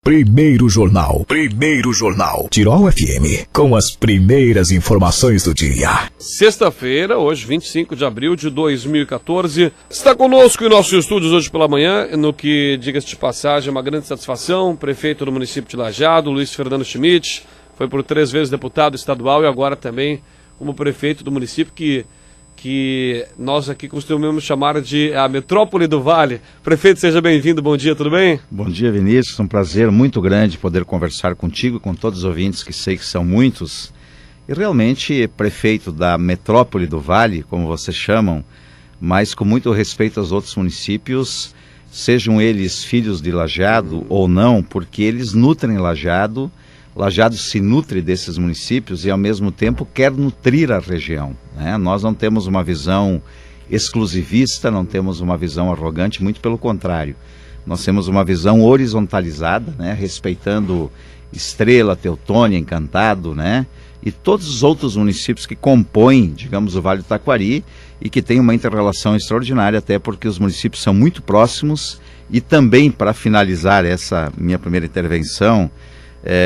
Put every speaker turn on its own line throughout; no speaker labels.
Primeiro Jornal. Tirol FM, com as primeiras informações do dia.
Sexta-feira, hoje, 25 de abril de 2014. Está conosco em nossos estúdios hoje pela manhã, no que, diga-se de passagem, é uma grande satisfação, prefeito do município de Lajeado, Luiz Fernando Schmidt, foi por 3 vezes deputado estadual e agora também como prefeito do município que nós aqui costumamos chamar de a metrópole do Vale. Prefeito, seja bem-vindo, bom dia, tudo bem?
Bom dia, Vinícius, um prazer muito grande poder conversar contigo e com todos os ouvintes, que sei que são muitos. E realmente, prefeito da metrópole do Vale, como vocês chamam, mas com muito respeito aos outros municípios, sejam eles filhos de Lajeado ou não, porque eles nutrem Lajeado. Lajeado se nutre desses municípios e, ao mesmo tempo, quer nutrir a região, né? Nós não temos uma visão exclusivista, não temos uma visão arrogante, muito pelo contrário. Nós temos uma visão horizontalizada, né? Respeitando Estrela, Teutônia, Encantado, né? E todos os outros municípios que compõem, digamos, o Vale do Taquari e que tem uma inter-relação extraordinária, até porque os municípios são muito próximos. E também, para finalizar essa minha primeira intervenção,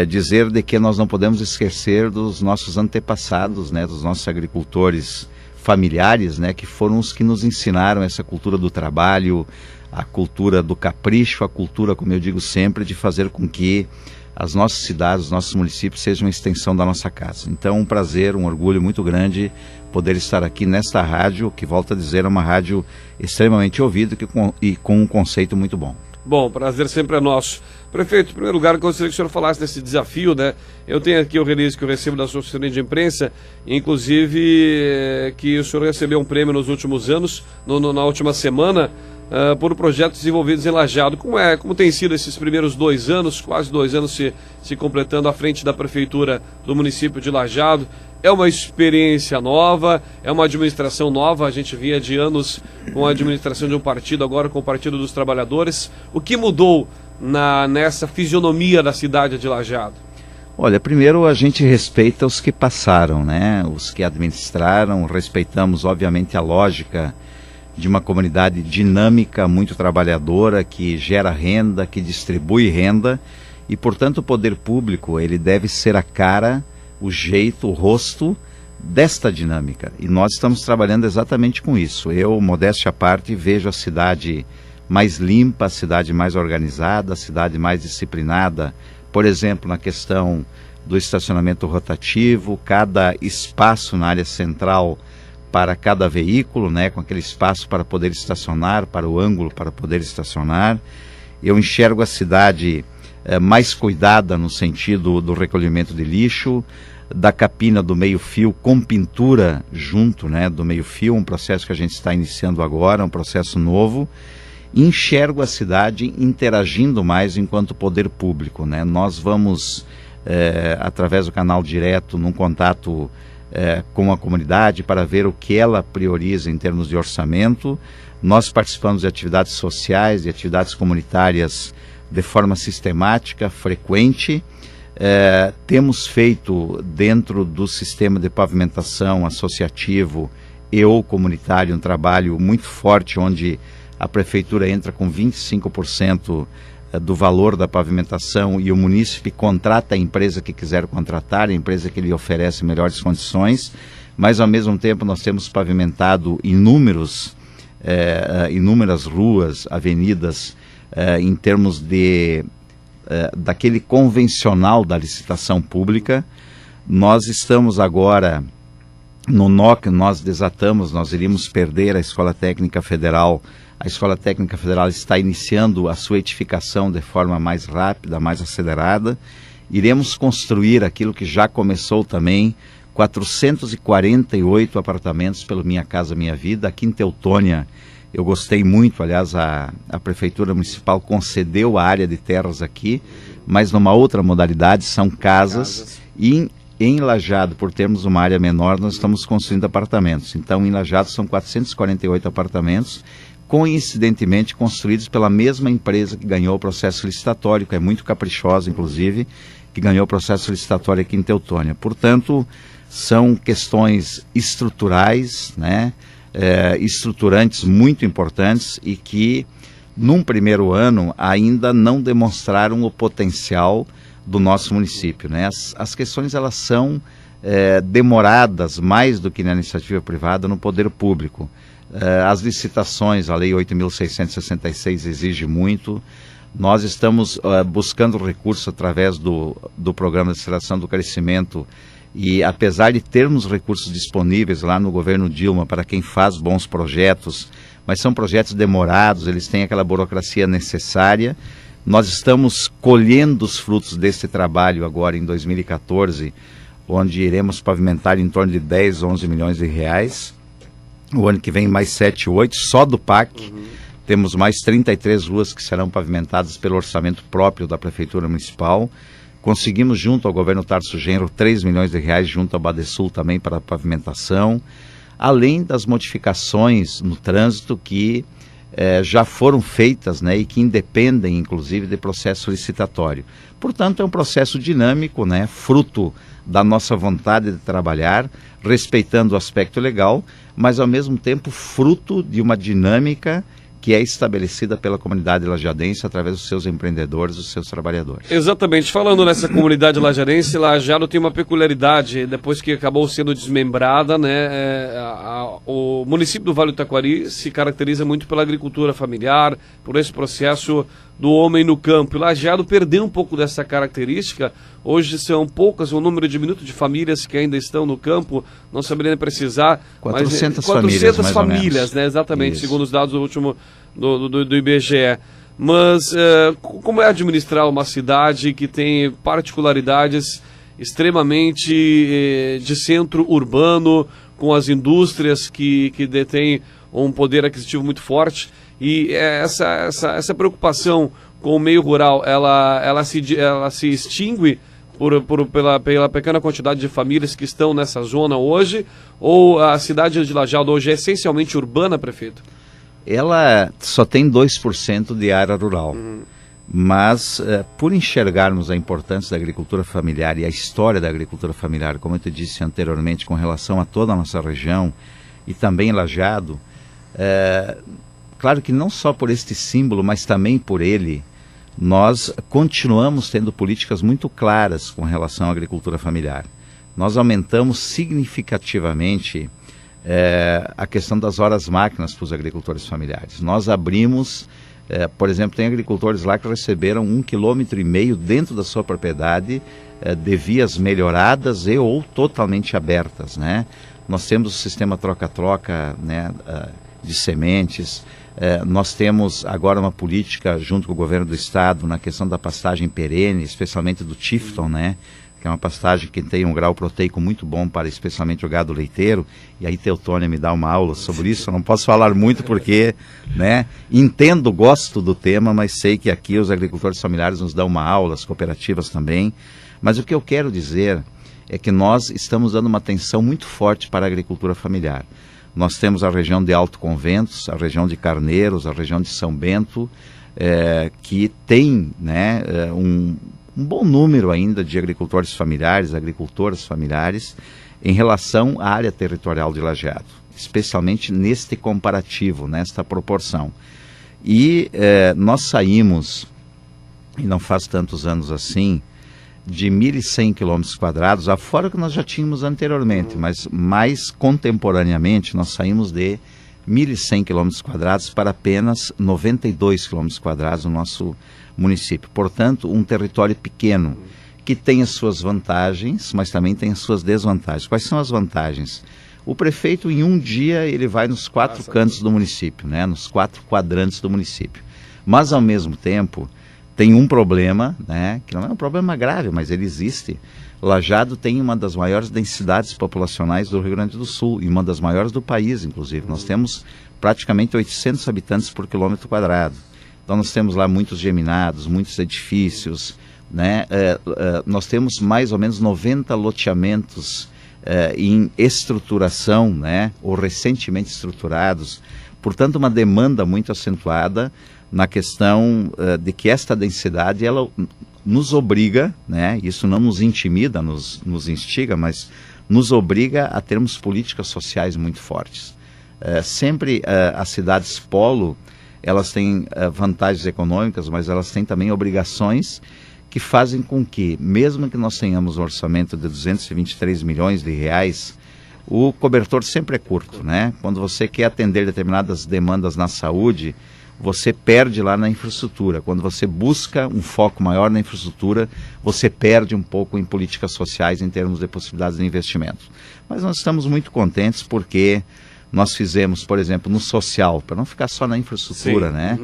dizer de que nós não podemos esquecer dos nossos antepassados, né, dos nossos agricultores familiares, né, que foram os que nos ensinaram essa cultura do trabalho, a cultura do capricho, a cultura, como eu digo sempre, de fazer com que as nossas cidades, os nossos municípios sejam uma extensão da nossa casa. Então, um prazer, um orgulho muito grande poder estar aqui nesta rádio, que, volto a dizer, é uma rádio extremamente ouvida e com um conceito muito bom.
Bom, prazer sempre é nosso. Prefeito, em primeiro lugar, eu gostaria que o senhor falasse desse desafio, né? Eu tenho aqui o release que eu recebo da assessoria de imprensa, inclusive que o senhor recebeu um prêmio nos últimos anos, na última semana, por projetos desenvolvidos em Lajeado. Como tem sido esses primeiros 2 anos, quase 2 anos se completando à frente da prefeitura do município de Lajeado? É uma experiência nova, é uma administração nova, a gente vinha de anos com a administração de um partido, agora com o Partido dos Trabalhadores. O que mudou nessa fisionomia da cidade de Lajeado?
Olha, primeiro a gente respeita os que passaram, né? Os que administraram, respeitamos obviamente a lógica de uma comunidade dinâmica, muito trabalhadora, que gera renda, que distribui renda, e portanto o poder público ele deve ser a cara, o jeito, o rosto desta dinâmica. E nós estamos trabalhando exatamente com isso. Eu, modéstia à parte, vejo a cidade mais limpa, a cidade mais organizada, a cidade mais disciplinada. Por exemplo, na questão do estacionamento rotativo, cada espaço na área central para cada veículo, né, com aquele espaço para poder estacionar, para o ângulo para poder estacionar. Eu enxergo a cidade mais cuidada no sentido do recolhimento de lixo, da capina do meio-fio com pintura junto, né, do meio-fio, um processo que a gente está iniciando agora, um processo novo. Enxergo a cidade interagindo mais enquanto poder público, né? Nós vamos, através do canal direto, num contato com a comunidade para ver o que ela prioriza em termos de orçamento. Nós participamos de atividades sociais, de atividades comunitárias de forma sistemática, frequente. Temos feito dentro do sistema de pavimentação associativo e ou comunitário um trabalho muito forte, onde a prefeitura entra com 25% do valor da pavimentação e o munícipe contrata a empresa que quiser contratar, a empresa que lhe oferece melhores condições, mas ao mesmo tempo nós temos pavimentado inúmeras ruas, avenidas, em termos daquele convencional da licitação pública. Nós estamos agora no NOC, nós iríamos perder a Escola Técnica Federal. A Escola Técnica Federal está iniciando a sua edificação de forma mais rápida, mais acelerada. Iremos construir aquilo que já começou também, 448 apartamentos pelo Minha Casa Minha Vida, aqui em Teutônia. Eu gostei muito, aliás, a Prefeitura Municipal concedeu a área de terras aqui, mas numa outra modalidade, são casas. E em Lajeado, por termos uma área menor, nós estamos construindo apartamentos. Então, em Lajeado são 448 apartamentos, coincidentemente construídos pela mesma empresa que ganhou o processo licitatório, que é muito caprichosa, inclusive, que ganhou o processo licitatório aqui em Teutônia. Portanto, são questões estruturais, né, estruturantes muito importantes e que num primeiro ano, ainda não demonstraram o potencial do nosso município, né? As questões, elas são demoradas mais do que na iniciativa privada no poder público. As licitações, a Lei 8.666 exige muito. Nós estamos buscando recursos através do Programa de Aceleração do Crescimento, e apesar de termos recursos disponíveis lá no governo Dilma para quem faz bons projetos, mas são projetos demorados, eles têm aquela burocracia necessária. Nós estamos colhendo os frutos desse trabalho agora em 2014, onde iremos pavimentar em torno de 10, 11 milhões de reais. O ano que vem mais 7, 8, só do PAC. Temos mais 33 ruas que serão pavimentadas pelo orçamento próprio da Prefeitura Municipal. Conseguimos, junto ao governo Tarso Genro, 3 milhões de reais junto ao Badesul também para a pavimentação, além das modificações no trânsito que já foram feitas, né, e que independem, inclusive, de processo licitatório. Portanto, é um processo dinâmico, né, fruto da nossa vontade de trabalhar, respeitando o aspecto legal, mas, ao mesmo tempo, fruto de uma dinâmica que é estabelecida pela comunidade lajadense através dos seus empreendedores, dos seus trabalhadores.
Exatamente. Falando nessa comunidade lajadense, Lajado tem uma peculiaridade, depois que acabou sendo desmembrada, né, o município do Vale do Taquari se caracteriza muito pela agricultura familiar, por esse processo do homem no campo. E Lajado perdeu um pouco dessa característica. Hoje são poucas, um número diminuto de famílias que ainda estão no campo, não saberia precisar.
400
famílias, né? Exatamente, isso, segundo os dados do último do IBGE. Mas como é administrar uma cidade que tem particularidades extremamente de centro urbano, com as indústrias que detêm um poder aquisitivo muito forte, e essa preocupação com o meio rural, ela se extingue pela pequena quantidade de famílias que estão nessa zona hoje, ou a cidade de Lajado hoje é essencialmente urbana, prefeito?
Ela só tem 2% de área rural, mas por enxergarmos a importância da agricultura familiar e a história da agricultura familiar, como eu te disse anteriormente, com relação a toda a nossa região e também Lajado, claro que não só por este símbolo, mas também por ele, nós continuamos tendo políticas muito claras com relação à agricultura familiar. Nós aumentamos significativamente a questão das horas máquinas para os agricultores familiares. Nós abrimos, por exemplo, tem agricultores lá que receberam 1,5 km dentro da sua propriedade de vias melhoradas e ou totalmente abertas, né? Nós temos o sistema troca-troca, né, de sementes. Nós temos agora uma política junto com o governo do estado na questão da pastagem perene, especialmente do Tifton, né? Que é uma pastagem que tem um grau proteico muito bom para especialmente o gado leiteiro. E aí Teutônia me dá uma aula sobre isso. Eu não posso falar muito porque, né, entendo, gosto do tema, mas sei que aqui os agricultores familiares nos dão uma aula, as cooperativas também. Mas o que eu quero dizer é que nós estamos dando uma atenção muito forte para a agricultura familiar. Nós temos a região de Alto Conventos, a região de Carneiros, a região de São Bento, que tem, né, um bom número ainda de agricultores familiares, agricultoras familiares, em relação à área territorial de Lajado, especialmente neste comparativo, nesta proporção. E nós saímos, e não faz tantos anos assim, de 1.100 km², afora o que nós já tínhamos anteriormente, mas mais contemporaneamente nós saímos de 1.100 km² para apenas 92 km² no nosso município. Portanto, um território pequeno, que tem as suas vantagens, mas também tem as suas desvantagens. Quais são as vantagens? O prefeito, em um dia, ele vai nos 4 cantos do município, né, nos 4 quadrantes do município. Mas, ao mesmo tempo, tem um problema, né, que não é um problema grave, mas ele existe. Lajado tem uma das maiores densidades populacionais do Rio Grande do Sul, e uma das maiores do país, inclusive. Nós temos praticamente 800 habitantes por quilômetro quadrado. Então nós temos lá muitos geminados, muitos edifícios, né? Nós temos mais ou menos 90 loteamentos em estruturação, né, ou recentemente estruturados. Portanto, uma demanda muito acentuada na questão de que esta densidade, ela nos obriga, né, isso não nos intimida, nos instiga, mas nos obriga a termos políticas sociais muito fortes. Sempre as cidades polo, elas têm vantagens econômicas, mas elas têm também obrigações que fazem com que, mesmo que nós tenhamos um orçamento de 223 milhões de reais, o cobertor sempre é curto, né? Quando você quer atender determinadas demandas na saúde, você perde lá na infraestrutura. Quando você busca um foco maior na infraestrutura, você perde um pouco em políticas sociais em termos de possibilidades de investimento. Mas nós estamos muito contentes porque nós fizemos, por exemplo, no social, para não ficar só na infraestrutura, sim, né?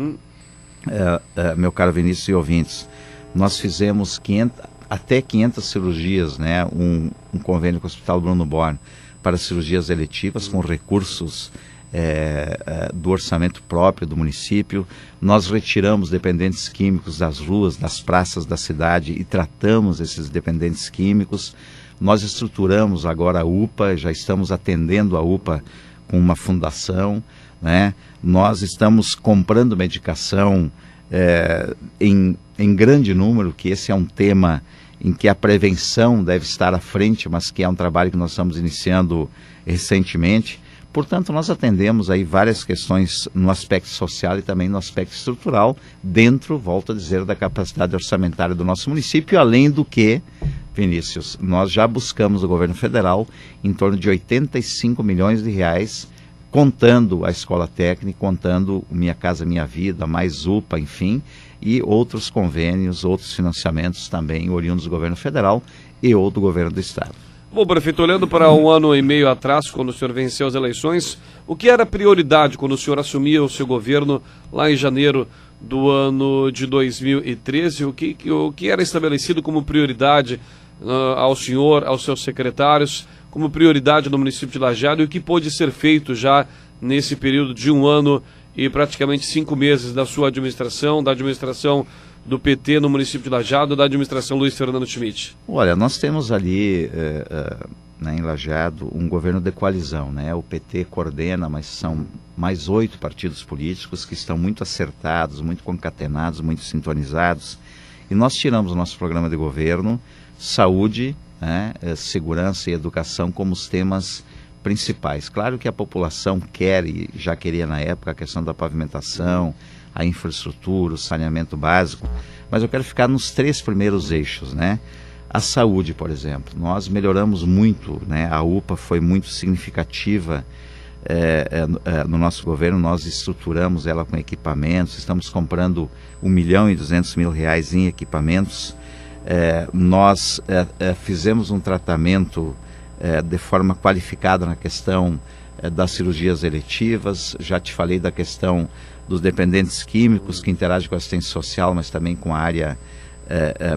Meu caro Vinícius e ouvintes, nós fizemos até 500 cirurgias, né? Um convênio com o Hospital Bruno Born para cirurgias eletivas com recursos do orçamento próprio do município. Nós retiramos dependentes químicos das ruas, das praças da cidade e tratamos esses dependentes químicos. Nós estruturamos agora a UPA, já estamos atendendo a UPA com uma fundação, né? Nós estamos comprando medicação em grande número, que esse é um tema em que a prevenção deve estar à frente, mas que é um trabalho que nós estamos iniciando recentemente. Portanto, nós atendemos aí várias questões no aspecto social e também no aspecto estrutural, dentro, volto a dizer, da capacidade orçamentária do nosso município, além do que, Vinícius, nós já buscamos do governo federal em torno de 85 milhões de reais, contando a escola técnica, contando Minha Casa Minha Vida, mais UPA, enfim, e outros convênios, outros financiamentos também oriundos do governo federal e ou do governo do estado.
Bom, prefeito, olhando para 1 ano e meio atrás, quando o senhor venceu as eleições, o que era prioridade quando o senhor assumia o seu governo lá em janeiro do ano de 2013? O que era estabelecido como prioridade ao senhor, aos seus secretários, como prioridade no município de Lajeado, e o que pôde ser feito já nesse período de 1 ano e praticamente 5 meses da sua administração, da administração do PT no município de Lajeado, da administração Luiz Fernando Schmidt?
Olha, nós temos ali em Lajeado um governo de coalizão, né? O PT coordena, mas são mais 8 partidos políticos que estão muito acertados, muito concatenados, muito sintonizados, e nós tiramos o nosso programa de governo, saúde, né, segurança e educação como os temas principais. Claro que a população quer, e já queria na época, a questão da pavimentação, a infraestrutura, o saneamento básico, mas eu quero ficar nos 3 primeiros eixos, né? A saúde, por exemplo, nós melhoramos muito, né? A UPA foi muito significativa no nosso governo, nós estruturamos ela com equipamentos, estamos comprando R$1.200.000 em equipamentos, nós fizemos um tratamento de forma qualificada na questão das cirurgias eletivas, já te falei da questão dos dependentes químicos que interagem com a assistência social, mas também com a área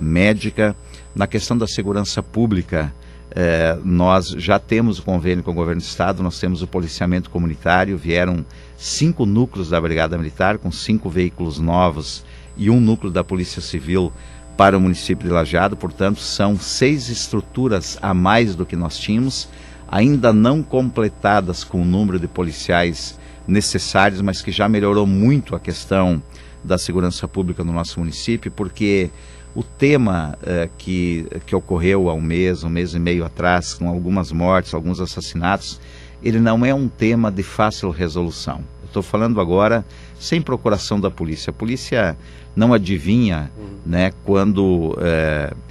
médica. Na questão da segurança pública, nós já temos o convênio com o governo do estado, nós temos o policiamento comunitário, vieram 5 núcleos da Brigada Militar, com 5 veículos novos e 1 núcleo da Polícia Civil para o município de Lajeado, portanto são 6 estruturas a mais do que nós tínhamos, ainda não completadas com o número de policiais necessários, mas que já melhorou muito a questão da segurança pública no nosso município, porque o tema que ocorreu há um mês e meio atrás, com algumas mortes, alguns assassinatos, ele não é um tema de fácil resolução. Eu estou falando agora sem procuração da polícia. A polícia não adivinha, né, quando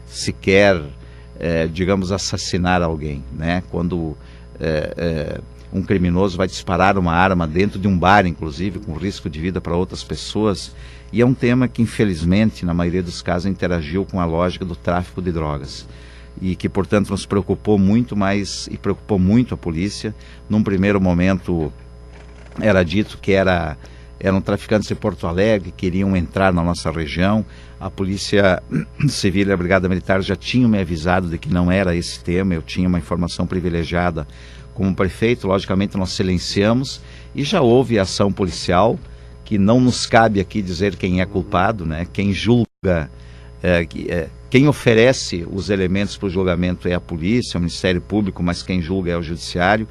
se quer, digamos, assassinar alguém, né? Quando um criminoso vai disparar uma arma dentro de um bar, inclusive, com risco de vida para outras pessoas. E é um tema que, infelizmente, na maioria dos casos, interagiu com a lógica do tráfico de drogas. E que, portanto, nos preocupou muito mais e preocupou muito a polícia. Num primeiro momento, era dito que eram traficantes de Porto Alegre, que queriam entrar na nossa região. A Polícia Civil e a Brigada Militar já tinham me avisado de que não era esse tema. Eu tinha uma informação privilegiada como prefeito. Logicamente nós silenciamos e já houve ação policial, que não nos cabe aqui dizer quem é culpado, né? Quem julga, quem oferece os elementos para o julgamento é a polícia, o Ministério Público, mas quem julga é o Judiciário.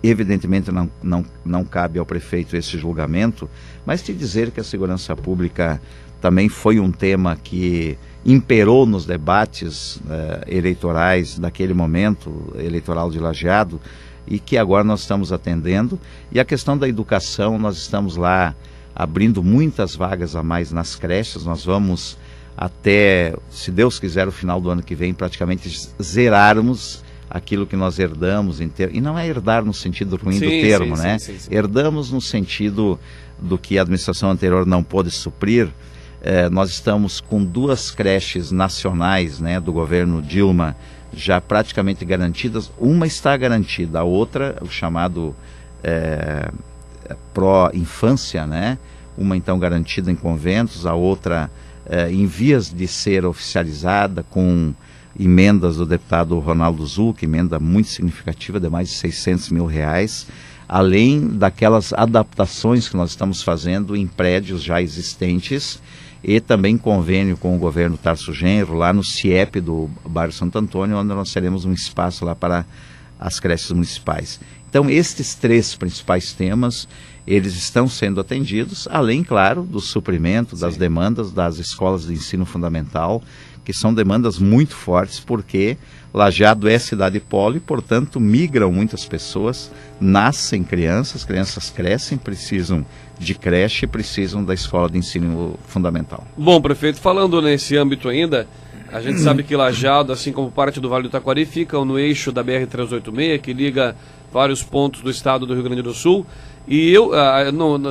Evidentemente não cabe ao prefeito esse julgamento, mas te dizer que a segurança pública também foi um tema que imperou nos debates eleitorais daquele momento eleitoral de Lajeado, e que agora nós estamos atendendo. E a questão da educação, nós estamos lá abrindo muitas vagas a mais nas creches. Nós vamos até, se Deus quiser, o final do ano que vem, praticamente zerarmos aquilo que nós herdamos, e não é herdar no sentido ruim do termo, né? Sim. Herdamos no sentido do que a administração anterior não pôde suprir. Nós estamos com 2 creches nacionais, né, do governo Dilma, já praticamente garantidas. Uma está garantida, a outra, o chamado pró-infância, né? Uma então garantida em conventos, a outra em vias de ser oficializada, com emendas do deputado Ronaldo Zucchi, emenda muito significativa de mais de R$600 mil, além daquelas adaptações que nós estamos fazendo em prédios já existentes, e também convênio com o governo Tarso Genro, lá no CIEP do bairro Santo Antônio, onde nós teremos um espaço lá para as creches municipais. Então, estes 3 principais temas, eles estão sendo atendidos, além, claro, do suprimento das demandas das escolas de ensino fundamental, que são demandas muito fortes, porque Lajeado é cidade polo e, portanto, migram muitas pessoas, nascem crianças crescem, precisam de creche, precisam da escola de ensino fundamental.
Bom, prefeito, falando nesse âmbito ainda, a gente sabe que Lajeado, assim como parte do Vale do Taquari, ficam no eixo da BR-386, que liga vários pontos do estado do Rio Grande do Sul. E eu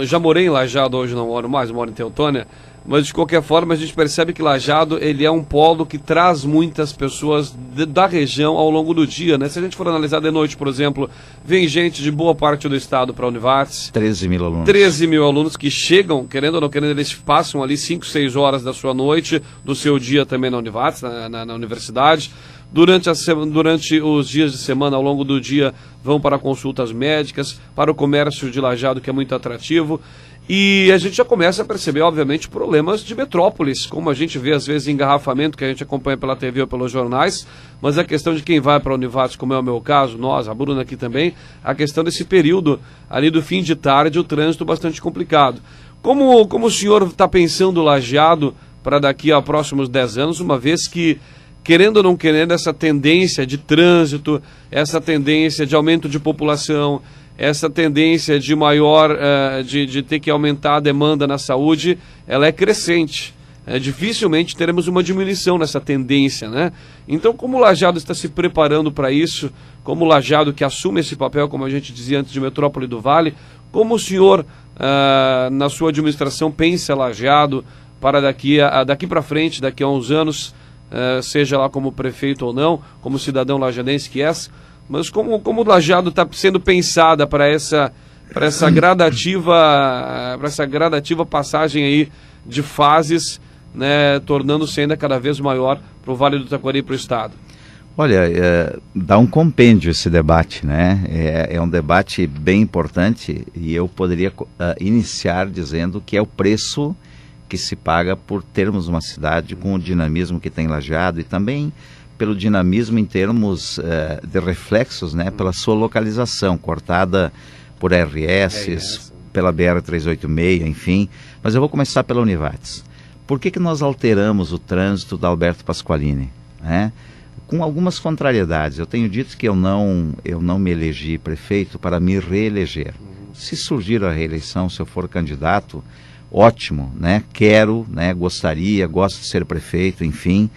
já morei em Lajeado, hoje não moro mais, moro em Teutônia, mas de qualquer forma a gente percebe que Lajeado, ele é um polo que traz muitas pessoas da região ao longo do dia, né? Se a gente for analisar de noite, por exemplo, vem gente de boa parte do estado para a Univates.
13 mil alunos.
13 mil alunos que chegam, querendo ou não querendo, eles passam ali 5, 6 horas da sua noite, do seu dia também na Univates, na universidade. Durante os dias de semana, ao longo do dia, vão para consultas médicas, para o comércio de Lajeado, que é muito atrativo. E a gente já começa a perceber, obviamente, problemas de metrópoles, como a gente vê, às vezes, engarrafamento, que a gente acompanha pela TV ou pelos jornais, mas a questão de quem vai para a Univates, como é o meu caso, nós, a Bruna aqui também, a questão desse período ali do fim de tarde, o trânsito bastante complicado. Como o senhor está pensando Lajeado para daqui a próximos 10 anos, uma vez que, querendo ou não querendo, essa tendência de trânsito, essa tendência de aumento de população, essa tendência de de ter que aumentar a demanda na saúde, ela é crescente. Dificilmente teremos uma diminuição nessa tendência, né? Então, como o Lajeado está se preparando para isso, como o Lajeado que assume esse papel, como a gente dizia antes, de metrópole do Vale, como o senhor, na sua administração, pensa Lajeado para daqui para frente, daqui a uns anos, seja lá como prefeito ou não, como cidadão lajadense que é, mas como o Lajeado está sendo pensada para essa gradativa passagem aí de fases, né, tornando-se ainda cada vez maior para o Vale do Taquari e para o estado?
Olha, dá um compêndio esse debate, né? É um debate bem importante, e eu poderia iniciar dizendo que é o preço que se paga por termos uma cidade com o dinamismo que tem Lajeado, e também pelo dinamismo em termos de reflexos, né, pela sua localização, cortada por RS, pela BR-386, enfim. Mas eu vou começar pela Univates. Por que nós alteramos o trânsito da Alberto Pasqualini? Com algumas contrariedades. Eu tenho dito que eu não me elegi prefeito para me reeleger. Se surgir a reeleição, se eu for candidato, ótimo, né? Quero, né? Gostaria, gosto de ser prefeito, enfim.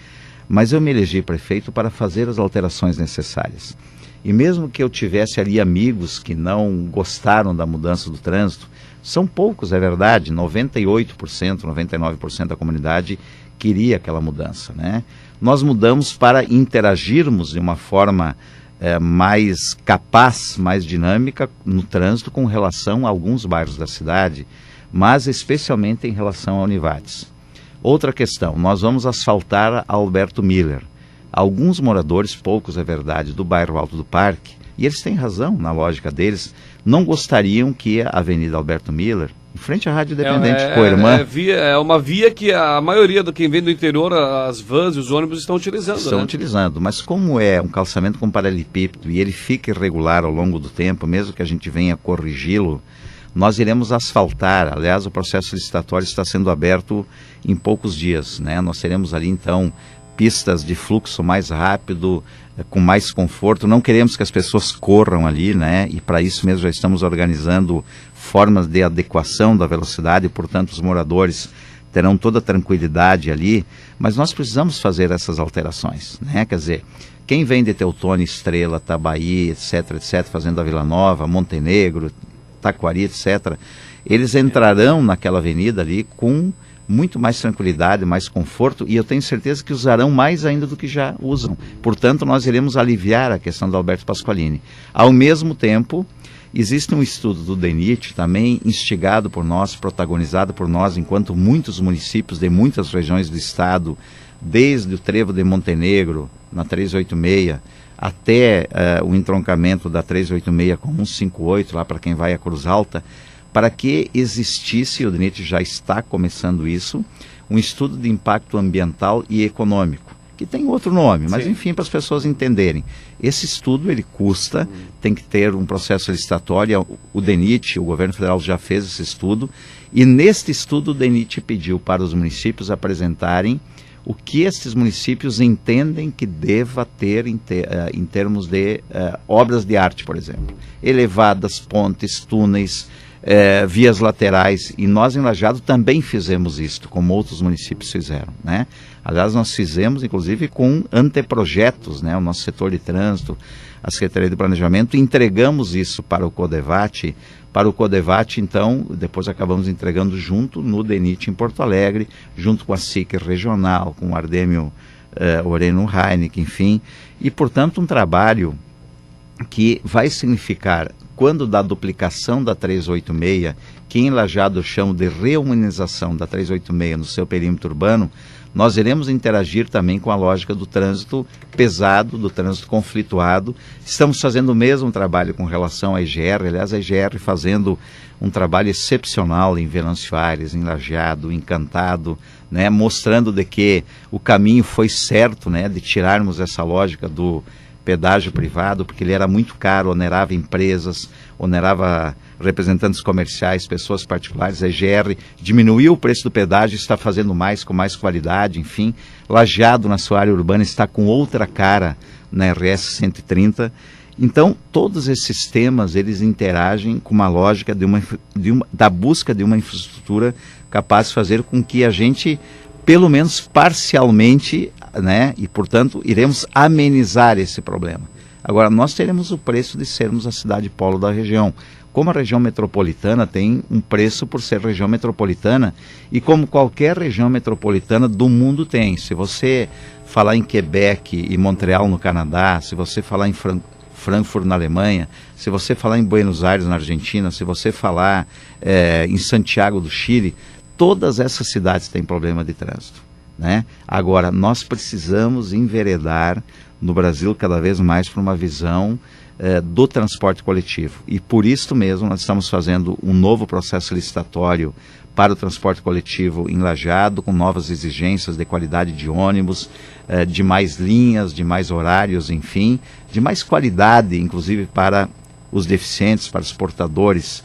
Mas eu me elegi prefeito para fazer as alterações necessárias. E mesmo que eu tivesse ali amigos que não gostaram da mudança do trânsito, são poucos, é verdade, 98%, 99% da comunidade queria aquela mudança, né? Nós mudamos para interagirmos de uma forma mais capaz, mais dinâmica no trânsito com relação a alguns bairros da cidade, mas especialmente em relação a Univates. Outra questão, nós vamos asfaltar a Alberto Miller. Alguns moradores, poucos é verdade, do bairro Alto do Parque, e eles têm razão na lógica deles, não gostariam que a Avenida Alberto Miller, em frente à Rádio Independente Coirmã...
É uma via que a maioria de quem vem do interior, as vans e os ônibus estão utilizando.
Estão utilizando, mas como é um calçamento com paralelepípedo e ele fica irregular ao longo do tempo, mesmo que a gente venha corrigi-lo, nós iremos asfaltar. Aliás, o processo licitatório está sendo aberto em poucos dias, né? Nós teremos ali, então, pistas de fluxo mais rápido, com mais conforto. Não queremos que as pessoas corram ali, né? E para isso mesmo já estamos organizando formas de adequação da velocidade, portanto os moradores terão toda a tranquilidade ali, mas nós precisamos fazer essas alterações, né? Quer dizer, quem vem de Teutônia, Estrela, Tabaí, etc., fazendo a Vila Nova, Montenegro, Taquari, etc., eles entrarão naquela avenida ali com muito mais tranquilidade, mais conforto, e eu tenho certeza que usarão mais ainda do que já usam. Portanto, nós iremos aliviar a questão do Alberto Pasqualini. Ao mesmo tempo, existe um estudo do DENIT, também instigado por nós, protagonizado por nós, enquanto muitos municípios de muitas regiões do estado, desde o trevo de Montenegro, na 386, até o entroncamento da 386 com 158, lá para quem vai a Cruz Alta, para que existisse, o DENIT já está começando isso, um estudo de impacto ambiental e econômico, que tem outro nome, mas enfim, para as pessoas entenderem. Esse estudo, ele custa, tem que ter um processo licitatório, o DENIT, o governo federal já fez esse estudo, e neste estudo o DENIT pediu para os municípios apresentarem o que esses municípios entendem que deva ter em termos de obras de arte, por exemplo. Elevadas, pontes, túneis, vias laterais, e nós em Lajeado também fizemos isto, como outros municípios fizeram, né? Aliás, nós fizemos, inclusive, com anteprojetos, né? O nosso setor de trânsito, a Secretaria de Planejamento, entregamos isso para o CODEVAT. Para o CODEVAT, então, depois acabamos entregando junto no DENIT em Porto Alegre, junto com a SIC regional, com o Ardêmio Oreno Heineken, enfim, e, portanto, um trabalho que vai significar, quando da duplicação da 386, que em Lajeado eu chamo de reumanização da 386 no seu perímetro urbano, nós iremos interagir também com a lógica do trânsito pesado, do trânsito conflituado. Estamos fazendo o mesmo trabalho com relação à EGR, aliás, a EGR fazendo um trabalho excepcional em Venâncio Aires, em Lajeado, Encantado, né, mostrando de que o caminho foi certo, né, de tirarmos essa lógica do pedágio privado, porque ele era muito caro, onerava empresas, onerava representantes comerciais, pessoas particulares. A EGR diminuiu o preço do pedágio, está fazendo mais, com mais qualidade, enfim. Lajeado, na sua área urbana, está com outra cara na RS 130. Então, todos esses temas, eles interagem com uma lógica da busca de uma infraestrutura capaz de fazer com que a gente, pelo menos parcialmente, né, e portanto iremos amenizar esse problema. Agora, nós teremos o preço de sermos a cidade polo da região. Como a região metropolitana tem um preço por ser região metropolitana, e como qualquer região metropolitana do mundo tem. Se você falar em Quebec e Montreal no Canadá, se você falar em Frankfurt na Alemanha, se você falar em Buenos Aires na Argentina, se você falar em Santiago do Chile, todas essas cidades têm problema de trânsito, né? Agora, nós precisamos enveredar no Brasil cada vez mais para uma visão do transporte coletivo. E por isso mesmo nós estamos fazendo um novo processo licitatório para o transporte coletivo em Lajeado, com novas exigências de qualidade de ônibus, de mais linhas, de mais horários, enfim, de mais qualidade, inclusive para os deficientes, para os portadores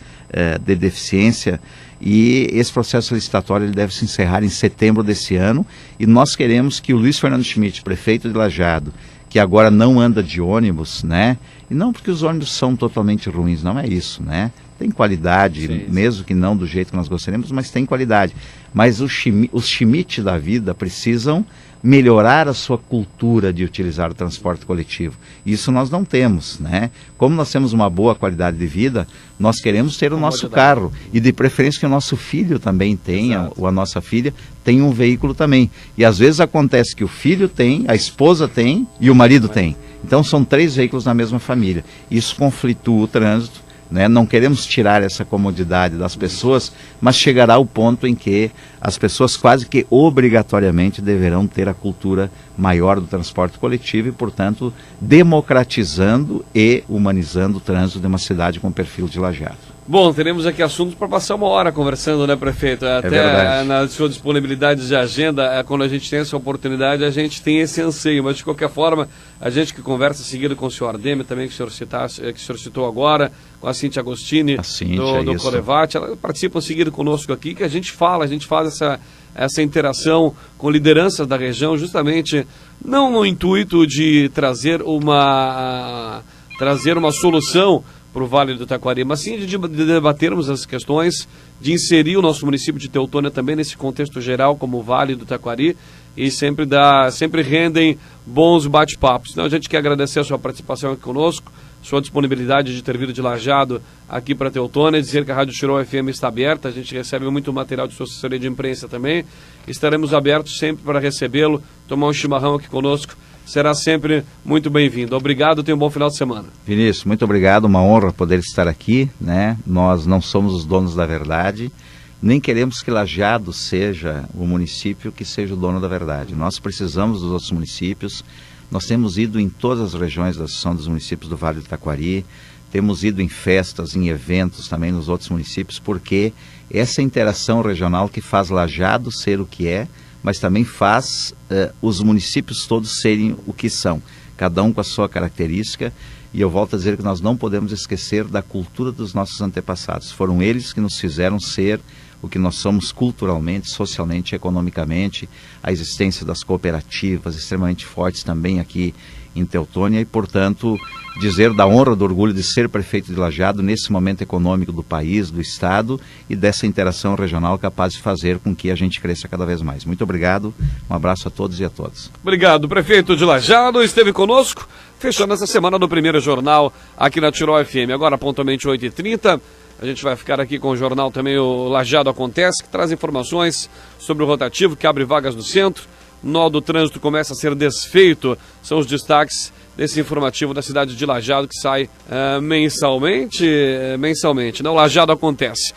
de deficiência. E esse processo licitatório ele deve se encerrar em setembro desse ano, e nós queremos que o Luiz Fernando Schmidt, prefeito de Lajeado, que agora não anda de ônibus, né? E não porque os ônibus são totalmente ruins, não é isso, né? Tem qualidade, sim, mesmo que não do jeito que nós gostaríamos, mas tem qualidade. Mas os Schmidt da vida precisam melhorar a sua cultura de utilizar o transporte coletivo. Isso nós não temos, né? Como nós temos uma boa qualidade de vida, nós queremos ter o nosso carro, e de preferência que o nosso filho também tenha, ou a nossa filha tenha um veículo também. E às vezes acontece que o filho tem, a esposa tem e o marido tem. Então são 3 veículos na mesma família. Isso conflitua o trânsito, né? Não queremos tirar essa comodidade das pessoas, mas chegará o ponto em que as pessoas quase que obrigatoriamente deverão ter a cultura maior do transporte coletivo e, portanto, democratizando e humanizando o trânsito de uma cidade com perfil de Lajeado.
Bom, teremos aqui assuntos para passar uma hora conversando, né, prefeito? Até na sua disponibilidade de agenda, quando a gente tem essa oportunidade, a gente tem esse anseio. Mas, de qualquer forma, a gente que conversa seguido com o senhor Ardêmio, também que o senhor citou agora, com a Cíntia Agostini, do CODEVAT, ela participa seguido conosco aqui, que a gente faz essa interação com lideranças da região, justamente não no intuito de trazer uma solução para o Vale do Taquari, mas sim de debatermos as questões, de inserir o nosso município de Teutônia também nesse contexto geral, como o Vale do Taquari, e sempre rendem bons bate-papos. Então a gente quer agradecer a sua participação aqui conosco, sua disponibilidade de ter vindo de Lajeado aqui para Teutônia, dizer que a Rádio Tirol FM está aberta, a gente recebe muito material de sua assessoria de imprensa também, estaremos abertos sempre para recebê-lo, tomar um chimarrão aqui conosco, será sempre muito bem-vindo. Obrigado, tenha um bom final de semana.
Vinícius, muito obrigado, uma honra poder estar aqui, né? Nós não somos os donos da verdade, nem queremos que Lajeado seja o município que seja o dono da verdade. Nós precisamos dos outros municípios. Nós temos ido em todas as regiões da Associação dos Municípios do Vale do Taquari, temos ido em festas, em eventos também nos outros municípios, porque essa interação regional que faz Lajeado ser o que é, mas também faz os municípios todos serem o que são, cada um com a sua característica. E eu volto a dizer que nós não podemos esquecer da cultura dos nossos antepassados. Foram eles que nos fizeram ser o que nós somos culturalmente, socialmente, economicamente, a existência das cooperativas extremamente fortes também aqui em Teutônia e, portanto, dizer da honra, do orgulho de ser prefeito de Lajeado nesse momento econômico do país, do Estado e dessa interação regional capaz de fazer com que a gente cresça cada vez mais. Muito obrigado, um abraço a todos e a todas.
Obrigado, prefeito de Lajeado, esteve conosco, fechando essa semana do primeiro jornal aqui na Tirol FM. Agora, pontualmente 8h30, a gente vai ficar aqui com o jornal também, o Lajeado Acontece, que traz informações sobre o rotativo, que abre vagas no centro. Nó do trânsito começa a ser desfeito, são os destaques desse informativo da cidade de Lajeado, que sai mensalmente, né? O Lajeado Acontece.